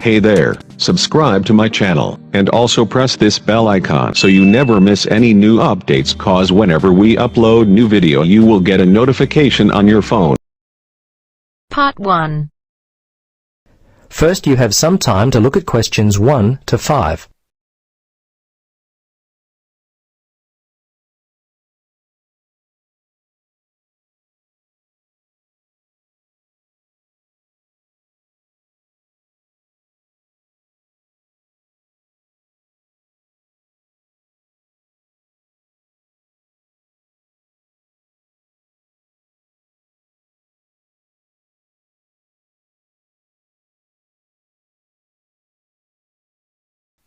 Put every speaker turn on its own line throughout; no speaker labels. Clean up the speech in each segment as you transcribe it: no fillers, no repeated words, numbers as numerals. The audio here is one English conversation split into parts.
Hey there, subscribe to my channel, and also press this bell icon so you never miss any new updates, cause whenever we upload new video you will get a notification on your phone.
Part 1.
First, you have some time to look at questions 1 to 5.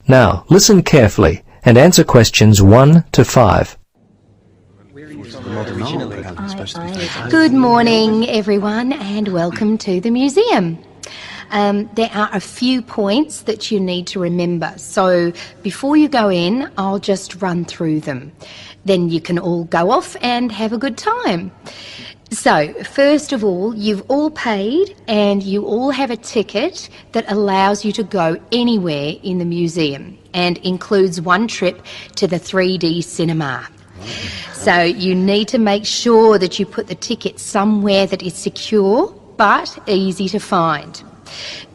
Now, listen carefully and answer questions 1 to 5.
Good morning, everyone, and welcome to the museum. There are a few points that you need to remember, so before you go in, I'll just run through them. Then you can all go off and have a good time. So, first of all, you've all paid and you all have a ticket that allows you to go anywhere in the museum and includes one trip to the 3D cinema. So you need to make sure that you put the ticket somewhere that is secure but easy to find.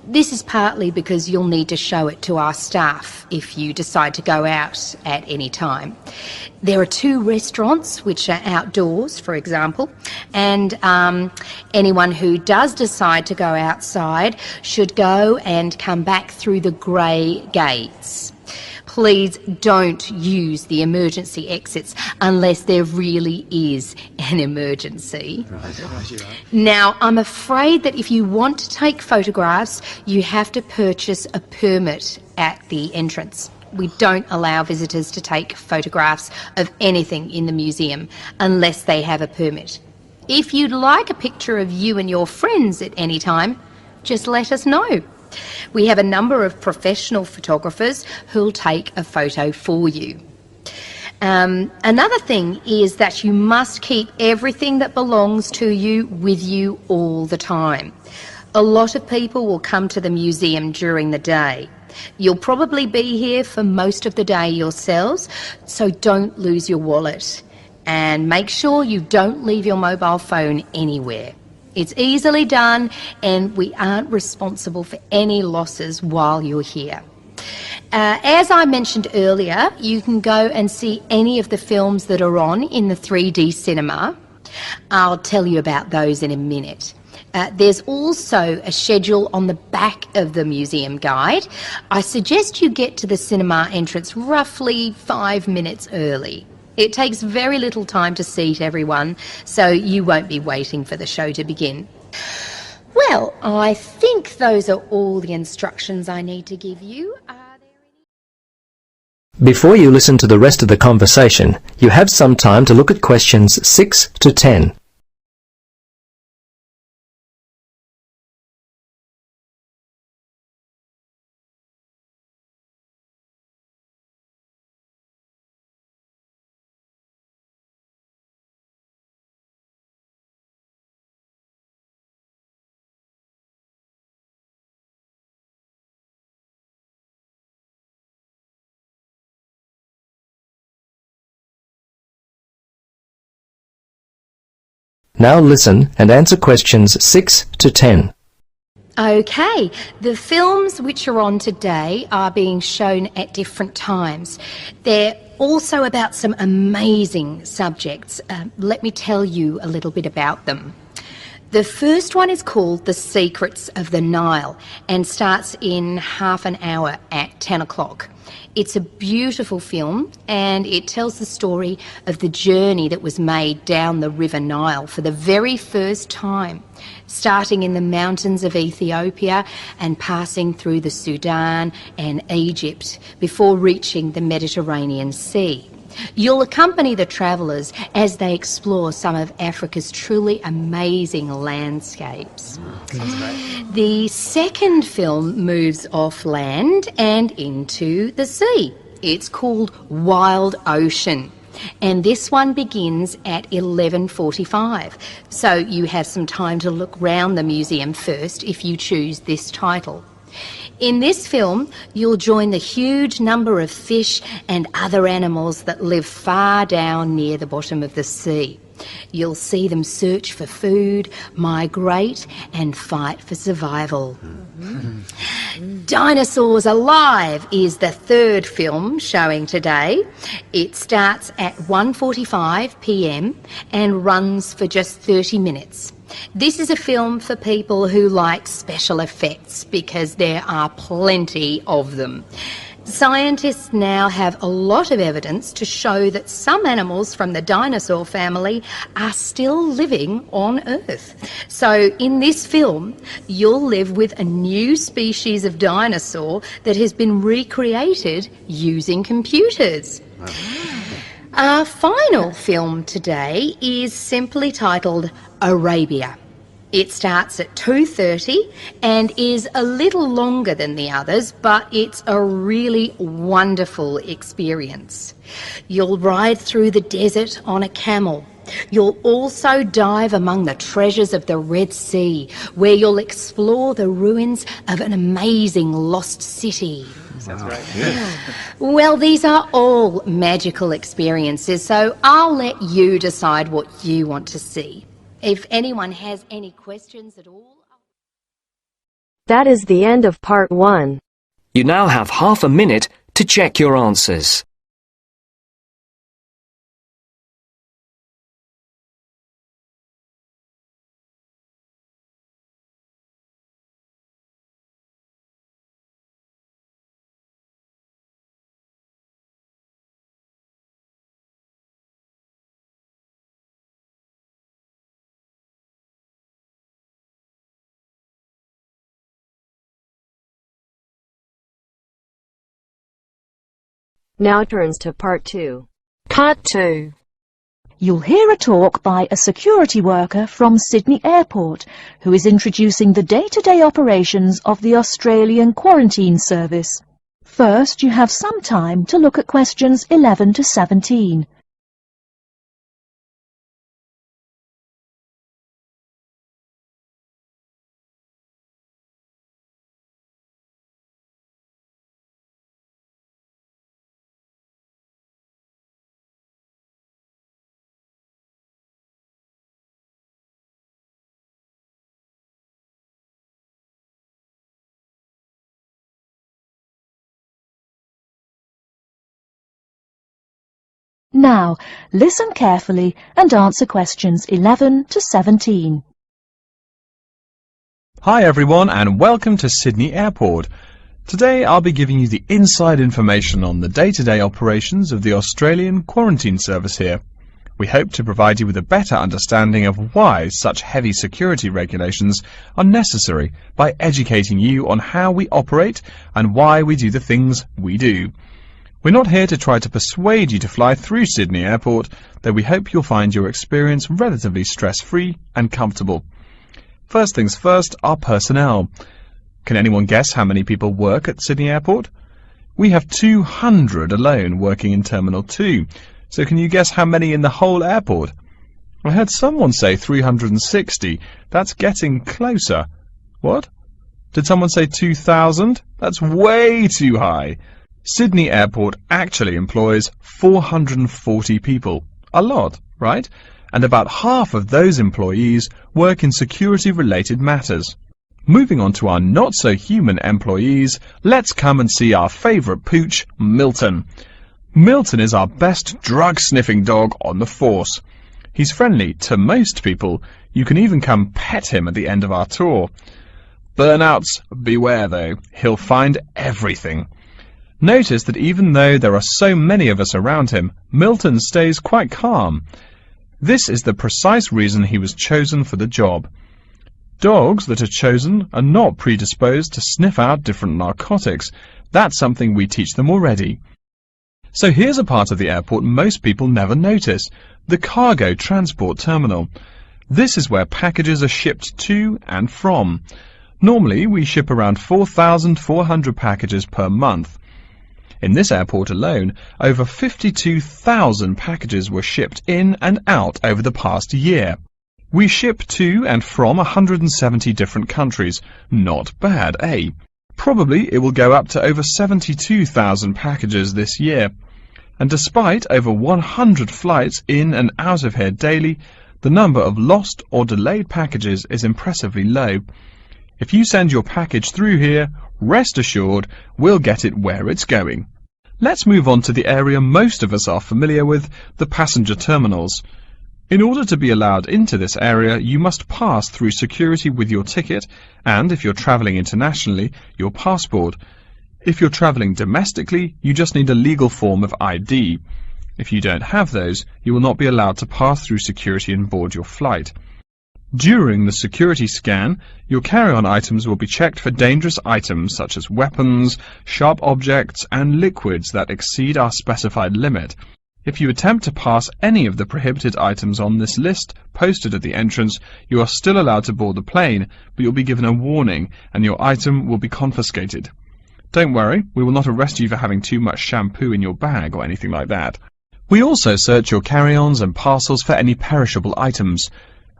This is partly because you'll need to show it to our staff if you decide to go out at any time. There are 2 restaurants which are outdoors, for example, and anyone who does decide to go outside should go and come back through the grey gates. Please don't use the emergency exits unless there really is an emergency. Now, I'm afraid that if you want to take photographs, you have to purchase a permit at the entrance. We don't allow visitors to take photographs of anything in the museum unless they have a permit. If you'd like a picture of you and your friends at any time, just let us know. We have a number of professional photographers who'll take a photo for you. Another thing is that you must keep everything that belongs to you with you all the time. A lot of people will come to the museum during the day. You'll probably be here for most of the day yourselves, so don't lose your wallet. And make sure you don't leave your mobile phone anywhere. It's easily done and we aren't responsible for any losses while you're here. As I mentioned earlier, you can go and see any of the films that are on in the 3D cinema. I'll tell you about those in a minute. There's also a schedule on the back of the museum guide. I suggest you get to the cinema entrance roughly 5 minutes early. It takes very little time to seat everyone, so you won't be waiting for the show to begin. Well, I think those are all the instructions I need to give you.
Before you listen to the rest of the conversation, you have some time to look at questions 6 to 10. Now listen and answer questions 6 to 10.
Okay, the films which are on today are being shown at different times. They're also about some amazing subjects. Let me tell you a little bit about them. The first one is called The Secrets of the Nile and starts in half an hour at 10 o'clock. It's a beautiful film and it tells the story of the journey that was made down the River Nile for the very first time, starting in the mountains of Ethiopia and passing through the Sudan and Egypt before reaching the Mediterranean Sea. You'll accompany the travellers as they explore some of Africa's truly amazing landscapes. The second film moves off land and into the sea. It's called Wild Ocean, and this one begins at 11:45. So you have some time to look round the museum first if you choose this title. In this film, you'll join the huge number of fish and other animals that live far down near the bottom of the sea. You'll see them search for food, migrate and fight for survival. Dinosaurs Alive is the third film showing today. It starts at 1:45 p.m. and runs for just 30 minutes. This is a film for people who like special effects because there are plenty of them. Scientists now have a lot of evidence to show that some animals from the dinosaur family are still living on Earth. So in this film, you'll live with a new species of dinosaur that has been recreated using computers. Our final film today is simply titled Arabia. It starts at 2:30 and is a little longer than the others, but it's a really wonderful experience. You'll ride through the desert on a camel. You'll also dive among the treasures of the Red Sea, where you'll explore the ruins of an amazing lost city.
Sounds great. Yeah.
Well, these are all magical experiences, so I'll let you decide what you want to see. If anyone has any questions at all...
That is the end of part 1.
You now have half a minute to check your answers.
Now turns to part 2.
Part 2.
You'll hear a talk by a security worker from Sydney Airport who is introducing the day-to-day operations of the Australian Quarantine Service. First, you have some time to look at questions 11 to 17. Now, listen carefully and answer questions 11 to 17.
Hi everyone and welcome to Sydney Airport. Today I'll be giving you the inside information on the day-to-day operations of the Australian Quarantine Service here. We hope to provide you with a better understanding of why such heavy security regulations are necessary by educating you on how we operate and why we do the things we do. We're not here to try to persuade you to fly through Sydney Airport, though we hope you'll find your experience relatively stress-free and comfortable. First things first, our personnel. Can anyone guess how many people work at Sydney Airport? We have 200 alone working in Terminal 2, so can you guess how many in the whole airport? I heard someone say 360. That's getting closer. What? Did someone say 2,000? That's way too high. Sydney Airport actually employs 440 people. A lot, right? And about half of those employees work in security-related matters. Moving on to our not-so-human employees, let's come and see our favourite pooch, Milton. Milton is our best drug-sniffing dog on the force. He's friendly to most people. You can even come pet him at the end of our tour. Burnouts, beware though. He'll find everything. Notice that even though there are so many of us around him, Milton stays quite calm. This is the precise reason he was chosen for the job. Dogs that are chosen are not predisposed to sniff out different narcotics. That's something we teach them already. So here's a part of the airport most people never notice, the cargo transport terminal. This is where packages are shipped to and from. Normally we ship around 4,400 packages per month. In this airport alone, over 52,000 packages were shipped in and out over the past year. We ship to and from 170 different countries. Not bad, eh? Probably it will go up to over 72,000 packages this year. And despite over 100 flights in and out of here daily, the number of lost or delayed packages is impressively low. If you send your package through here, rest assured we'll get it where it's going. Let's move on to the area most of us are familiar with, the passenger terminals. In order to be allowed into this area, you must pass through security with your ticket and, if you're travelling internationally, your passport. If you're travelling domestically, you just need a legal form of ID. If you don't have those, you will not be allowed to pass through security and board your flight. During the security scan, your carry-on items will be checked for dangerous items such as weapons, sharp objects and liquids that exceed our specified limit. If you attempt to pass any of the prohibited items on this list posted at the entrance, you are still allowed to board the plane, but you'll be given a warning and your item will be confiscated. Don't worry, we will not arrest you for having too much shampoo in your bag or anything like that. We also search your carry-ons and parcels for any perishable items.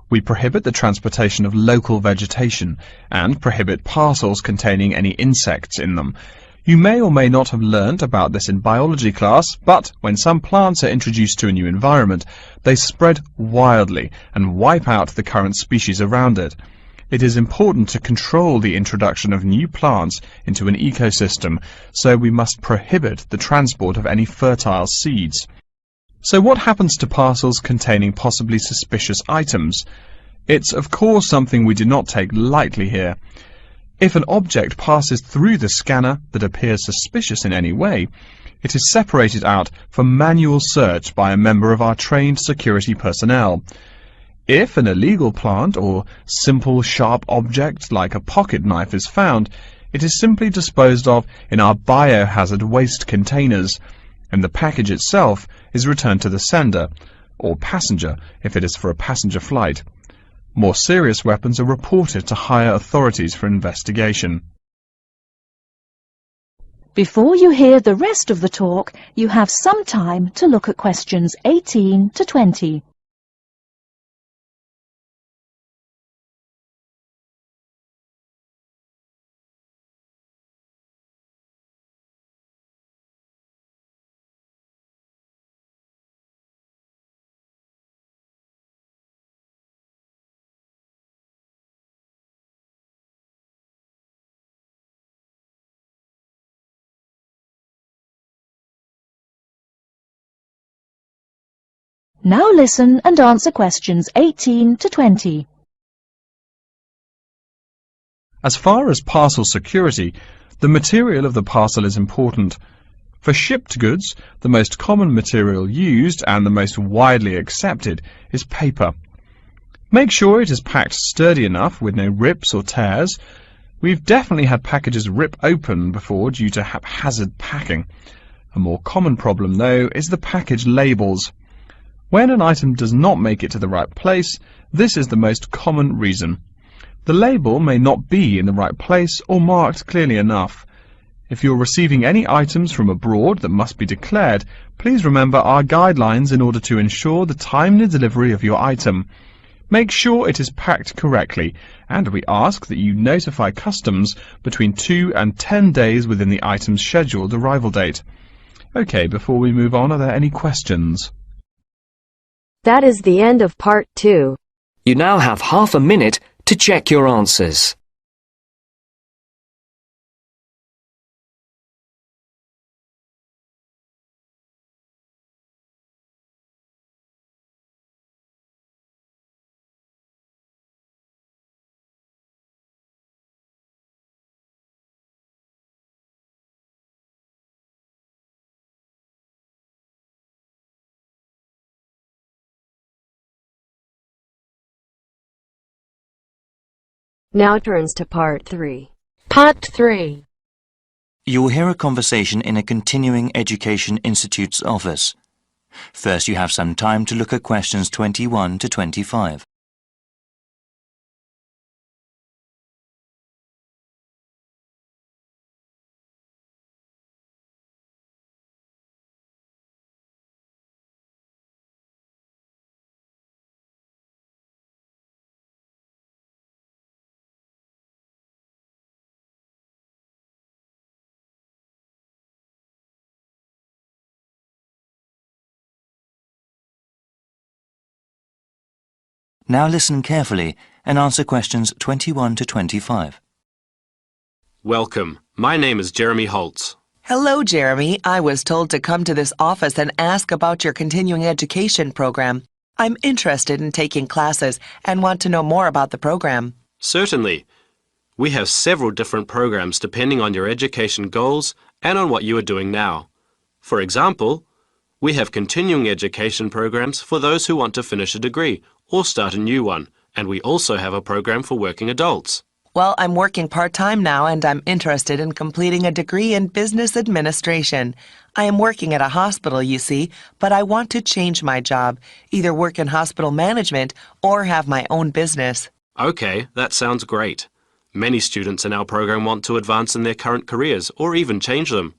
We prohibit the transportation of local vegetation and prohibit parcels containing any insects in them. You may or may not have learnt about this in biology class, but when some plants are introduced to a new environment, they spread wildly and wipe out the current species around it. It is important to control the introduction of new plants into an ecosystem, so we must prohibit the transport of any fertile seeds. So what happens to parcels containing possibly suspicious items? It's of course something we do not take lightly here. If an object passes through the scanner that appears suspicious in any way, it is separated out for manual search by a member of our trained security personnel. If an illegal plant or simple sharp object like a pocket knife is found, it is simply disposed of in our biohazard waste containers, and the package itself is returned to the sender, or passenger if it is for a passenger flight. More serious weapons are reported to higher authorities for investigation.
Before you hear the rest of the talk, you have some time to look at questions 18 to 20. Now listen and answer questions 18 to 20.
As far as parcel security, the material of the parcel is important. For shipped goods, the most common material used and the most widely accepted is paper. Make sure it is packed sturdy enough with no rips or tears. We've definitely had packages rip open before due to haphazard packing. A more common problem, though, is the package labels. When an item does not make it to the right place, this is the most common reason. The label may not be in the right place or marked clearly enough. If you're receiving any items from abroad that must be declared, please remember our guidelines in order to ensure the timely delivery of your item. Make sure it is packed correctly, and we ask that you notify customs between 2 and 10 days within the item's scheduled arrival date. Okay, before we move on, are there any questions?
That is the end of part 2.
You now have half a minute to check your answers.
Now turns to part 3.
Part 3.
You will hear a conversation in a continuing education institute's office. First, you have some time to look at questions 21 to 25. Now listen carefully and answer questions 21 to 25.
Welcome. My name is Jeremy Holtz.
Hello, Jeremy. I was told to come to this office and ask about your continuing education program. I'm interested in taking classes and want to know more about the program.
Certainly. We have several different programs depending on your education goals and on what you are doing now. For example, we have continuing education programs for those who want to finish a degree or start a new one, and we also have a program for working adults.
Well, I'm working part-time now and I'm interested in completing a degree in business administration. I am working at a hospital, you see, but I want to change my job, either work in hospital management or have my own business.
Okay, that sounds great. Many students in our program want to advance in their current careers or even change them.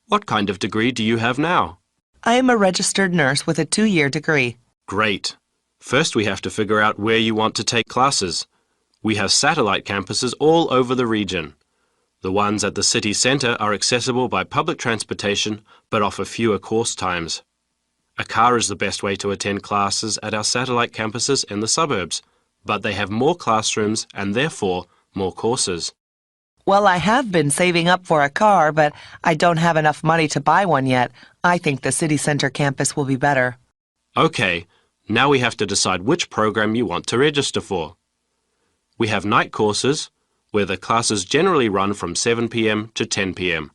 What kind of degree do you have now?
I am a registered nurse with a 2-year degree.
Great. First we have to figure out where you want to take classes. We have satellite campuses all over the region. The ones at the city centre are accessible by public transportation but offer fewer course times. A car is the best way to attend classes at our satellite campuses in the suburbs, but they have more classrooms and therefore more courses.
Well, I have been saving up for a car, but I don't have enough money to buy one yet. I think the city center campus will be better.
Okay, now we have to decide which program you want to register for. We have night courses, where the classes generally run from 7 p.m. to 10 p.m.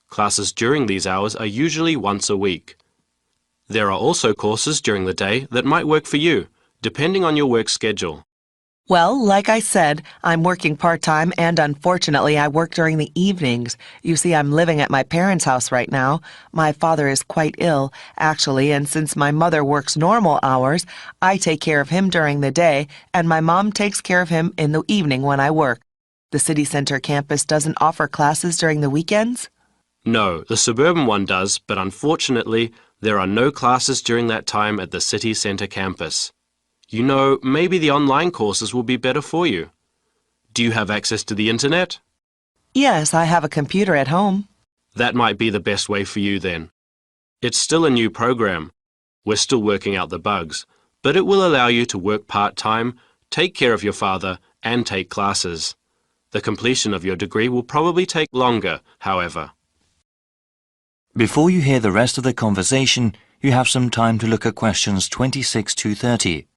Classes during these hours are usually once a week. There are also courses during the day that might work for you, depending on your work schedule.
Well, like I said, I'm working part-time and unfortunately I work during the evenings. You see, I'm living at my parents' house right now. My father is quite ill, actually, and since my mother works normal hours, I take care of him during the day and my mom takes care of him in the evening when I work. The city center campus doesn't offer classes during the weekends?
No, the suburban one does, but unfortunately, there are no classes during that time at the city center campus. You know, maybe the online courses will be better for you. Do you have access to the internet?
Yes, I have a computer at home.
That might be the best way for you then. It's still a new program. We're still working out the bugs, but it will allow you to work part-time, take care of your father, and take classes. The completion of your degree will probably take longer, however.
Before you hear the rest of the conversation, you have some time to look at questions 26 to 30.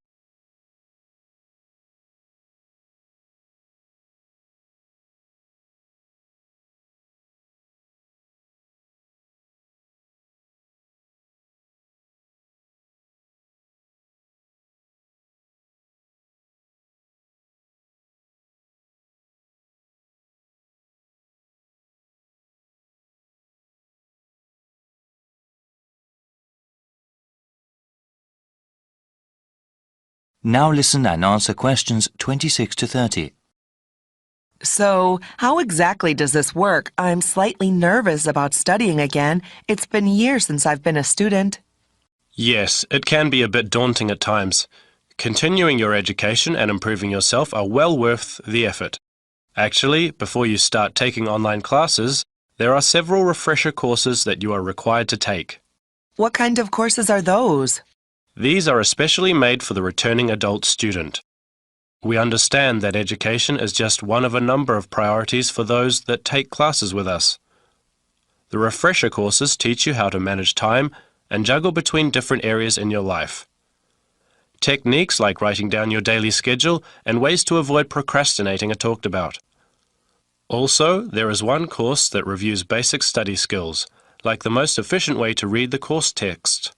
Now listen and answer questions 26 to 30.
So, how exactly does this work? I'm slightly nervous about studying again. It's been years since I've been a student.
Yes, it can be a bit daunting at times. Continuing your education and improving yourself are well worth the effort. Actually, before you start taking online classes, there are several refresher courses that you are required to take.
What kind of courses are those?
These are especially made for the returning adult student. We understand that education is just one of a number of priorities for those that take classes with us. The refresher courses teach you how to manage time and juggle between different areas in your life. Techniques like writing down your daily schedule and ways to avoid procrastinating are talked about. Also, there is one course that reviews basic study skills, like the most efficient way to read the course text,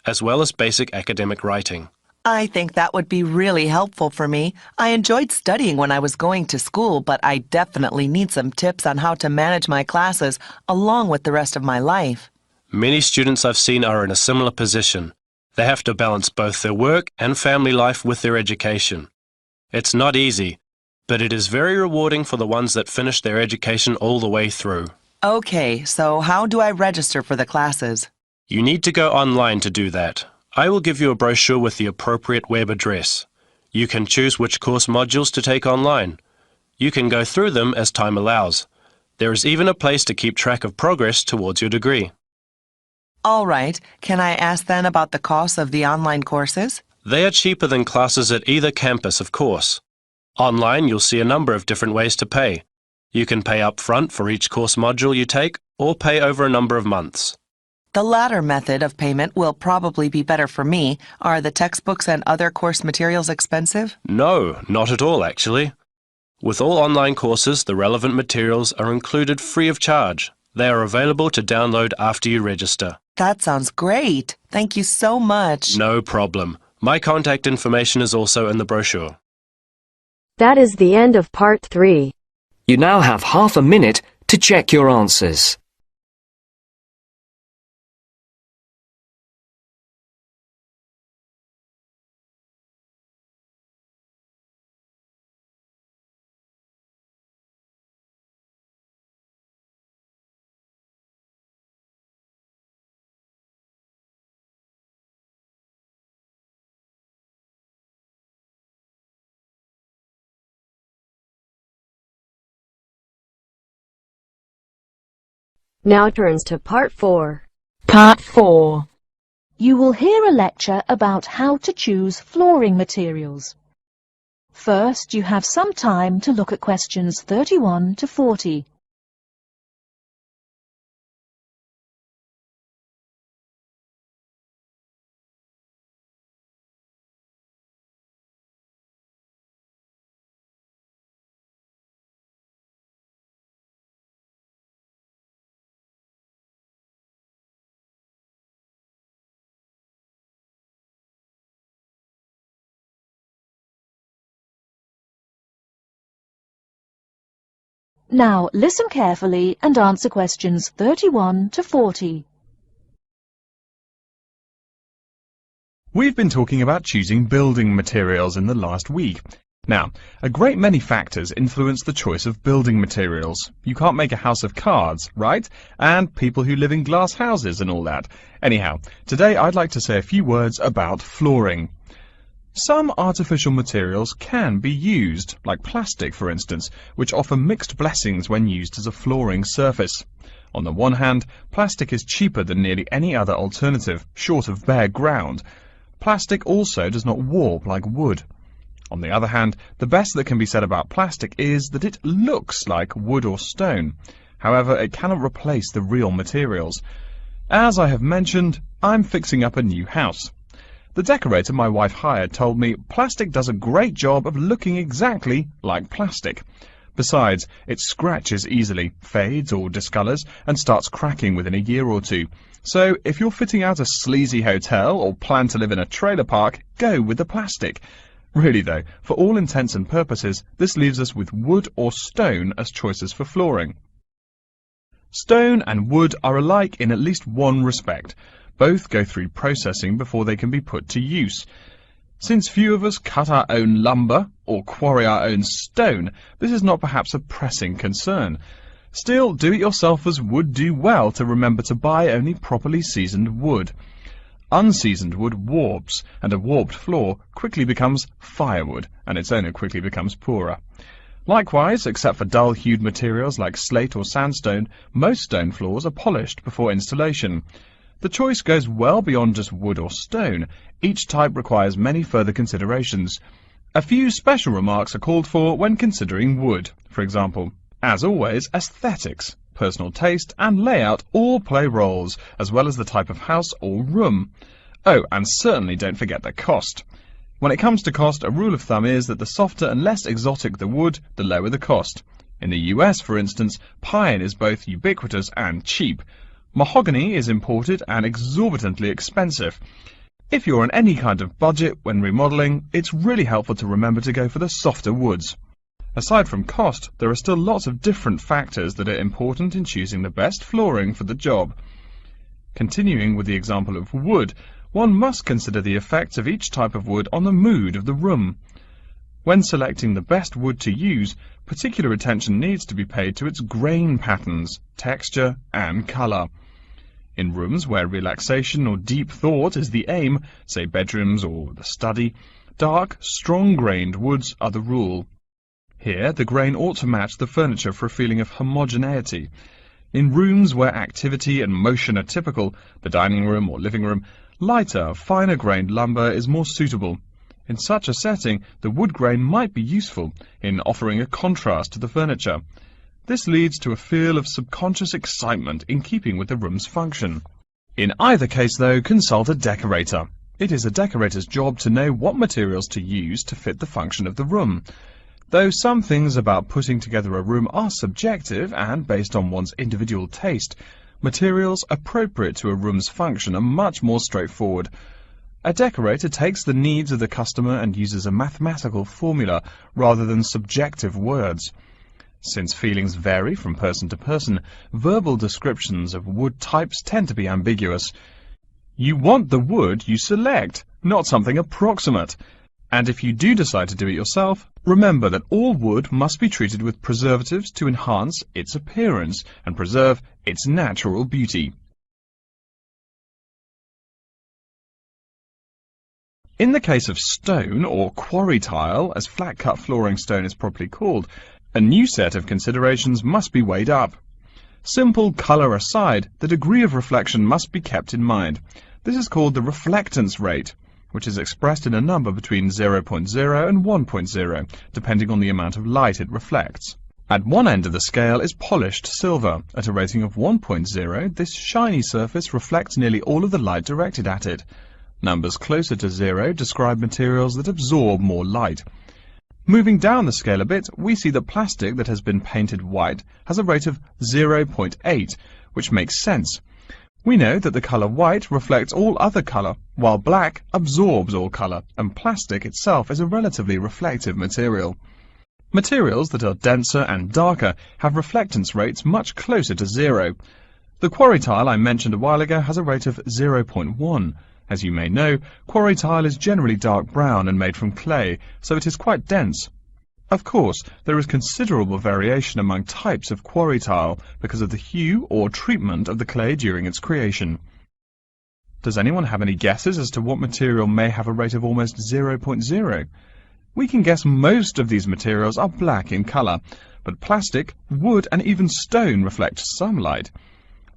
as well as basic academic writing.
I think that would be really helpful for me. I enjoyed studying when I was going to school, but I definitely need some tips on how to manage my classes along with the rest of my life.
Many students I've seen are in a similar position. They have to balance both their work and family life with their education. It's not easy, but it is very rewarding for the ones that finish their education all the way through.
Okay, so how do I register for the classes?
You need to go online to do that. I will give you a brochure with the appropriate web address. You can choose which course modules to take online. You can go through them as time allows. There is even a place to keep track of progress towards your degree.
All right. Can I ask then about the cost of the online courses?
They are cheaper than classes at either campus, of course. Online, you'll see a number of different ways to pay. You can pay up front for each course module you take, or pay over a number of months.
The latter method of payment will probably be better for me. Are the textbooks and other course materials expensive?
No, not at all, actually. With all online courses, the relevant materials are included free of charge. They are available to download after you register.
That sounds great. Thank you so much.
No problem. My contact information is also in the brochure.
That is the end of part 3.
You now have half a minute to check your answers.
Now turns to part 4.
Part 4. You will hear a lecture about how to choose flooring materials. First, you have some time to look at questions 31 to 40. Now listen carefully and answer questions 31 to 40.
We've been talking about choosing building materials in the last week. Now, a great many factors influence the choice of building materials. You can't make a house of cards, right? And people who live in glass houses and all that. Anyhow, today I'd like to say a few words about flooring. Some artificial materials can be used, like plastic for instance, which offer mixed blessings when used as a flooring surface. On the one hand, plastic is cheaper than nearly any other alternative, short of bare ground. Plastic also does not warp like wood. On the other hand, the best that can be said about plastic is that it looks like wood or stone. However, it cannot replace the real materials. As I have mentioned, I'm fixing up a new house. The decorator my wife hired told me plastic does a great job of looking exactly like plastic. Besides, it scratches easily, fades or discolors, and starts cracking within a year or two. So, if you're fitting out a sleazy hotel or plan to live in a trailer park, go with the plastic. Really though, for all intents and purposes, this leaves us with wood or stone as choices for flooring. Stone and wood are alike in at least one respect. Both go through processing before they can be put to use. Since few of us cut our own lumber or quarry our own stone, this is not perhaps a pressing concern. Still, do-it-yourselfers would do well to remember to buy only properly seasoned wood. Unseasoned wood warps, and a warped floor quickly becomes firewood, and its owner quickly becomes poorer. Likewise, except for dull-hued materials like slate or sandstone, most stone floors are polished before installation. The choice goes well beyond just wood or stone. Each type requires many further considerations. A few special remarks are called for when considering wood. For example, as always, aesthetics, personal taste and layout all play roles, as well as the type of house or room. Oh, and certainly don't forget the cost. When it comes to cost, a rule of thumb is that the softer and less exotic the wood, the lower the cost. In the US, for instance, pine is both ubiquitous and cheap. Mahogany is imported and exorbitantly expensive. If you're on any kind of budget when remodeling, it's really helpful to remember to go for the softer woods. Aside from cost, there are still lots of different factors that are important in choosing the best flooring for the job. Continuing with the example of wood, one must consider the effects of each type of wood on the mood of the room. When selecting the best wood to use, particular attention needs to be paid to its grain patterns, texture, and colour. In rooms where relaxation or deep thought is the aim, say bedrooms or the study, dark, strong-grained woods are the rule. Here, the grain ought to match the furniture for a feeling of homogeneity. In rooms where activity and motion are typical, the dining room or living room, Lighter, finer-grained lumber is more suitable. In such a setting, the wood grain might be useful in offering a contrast to the furniture. This leads to a feel of subconscious excitement in keeping with the room's function. In either case, though, consult a decorator. It is a decorator's job to know what materials to use to fit the function of the room. Though some things about putting together a room are subjective and based on one's individual taste, materials appropriate to a room's function are much more straightforward. A decorator takes the needs of the customer and uses a mathematical formula rather than subjective words. Since feelings vary from person to person, verbal descriptions of wood types tend to be ambiguous. You want the wood you select, not something approximate. And if you do decide to do it yourself, remember that all wood must be treated with preservatives to enhance its appearance and preserve its natural beauty. In the case of stone, or quarry tile, as flat-cut flooring stone is properly called, a new set of considerations must be weighed up. Simple colour aside, the degree of reflection must be kept in mind. This is called the reflectance rate, which is expressed in a number between 0.0 and 1.0, depending on the amount of light it reflects. At one end of the scale is polished silver. At a rating of 1.0, this shiny surface reflects nearly all of the light directed at it. Numbers closer to 0 describe materials that absorb more light. Moving down the scale a bit, we see that plastic that has been painted white has a rate of 0.8, which makes sense. We know that the colour white reflects all other colour, while black absorbs all colour, and plastic itself is a relatively reflective material. Materials that are denser and darker have reflectance rates much closer to 0. The quarry tile I mentioned a while ago has a rate of 0.1. As you may know, quarry tile is generally dark brown and made from clay, so it is quite dense. Of course, there is considerable variation among types of quarry tile because of the hue or treatment of the clay during its creation. Does anyone have any guesses as to what material may have a rate of almost 0.0? We can guess most of these materials are black in colour, but plastic, wood and even stone reflect some light.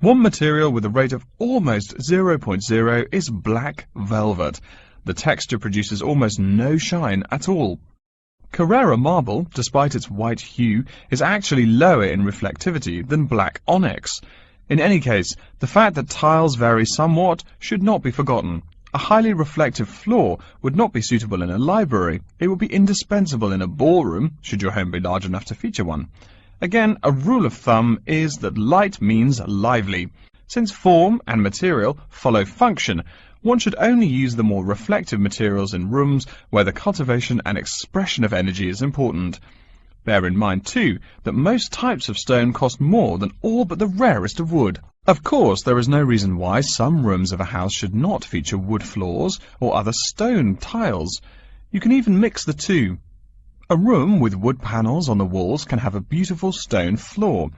One material with a rate of almost 0.0 is black velvet. The texture produces almost no shine at all. Carrara marble, despite its white hue, is actually lower in reflectivity than black onyx. In any case, the fact that tiles vary somewhat should not be forgotten. A highly reflective floor would not be suitable in a library. It would be indispensable in a ballroom, should your home be large enough to feature one. Again, a rule of thumb is that light means lively. Since form and material follow function, one should only use the more reflective materials in rooms where the cultivation and expression of energy is important. Bear in mind, too, that most types of stone cost more than all but the rarest of wood. Of course, there is no reason why some rooms of a house should not feature wood floors or other stone tiles. You can even mix the two. A room with wood panels on the walls can have a beautiful stone floor.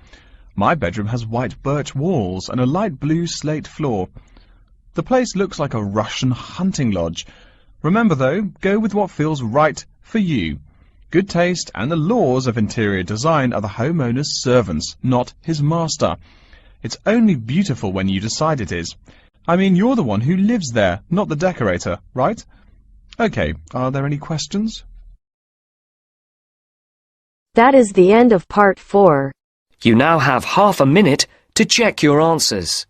My bedroom has white birch walls and a light blue slate floor. The place looks like a Russian hunting lodge. Remember, though, go with what feels right for you. Good taste and the laws of interior design are the homeowner's servants, not his master. It's only beautiful when you decide it is. I mean, you're the one who lives there, not the decorator, right? Okay, are there any questions?
That is the end of part 4.
You now have half a minute to check your answers.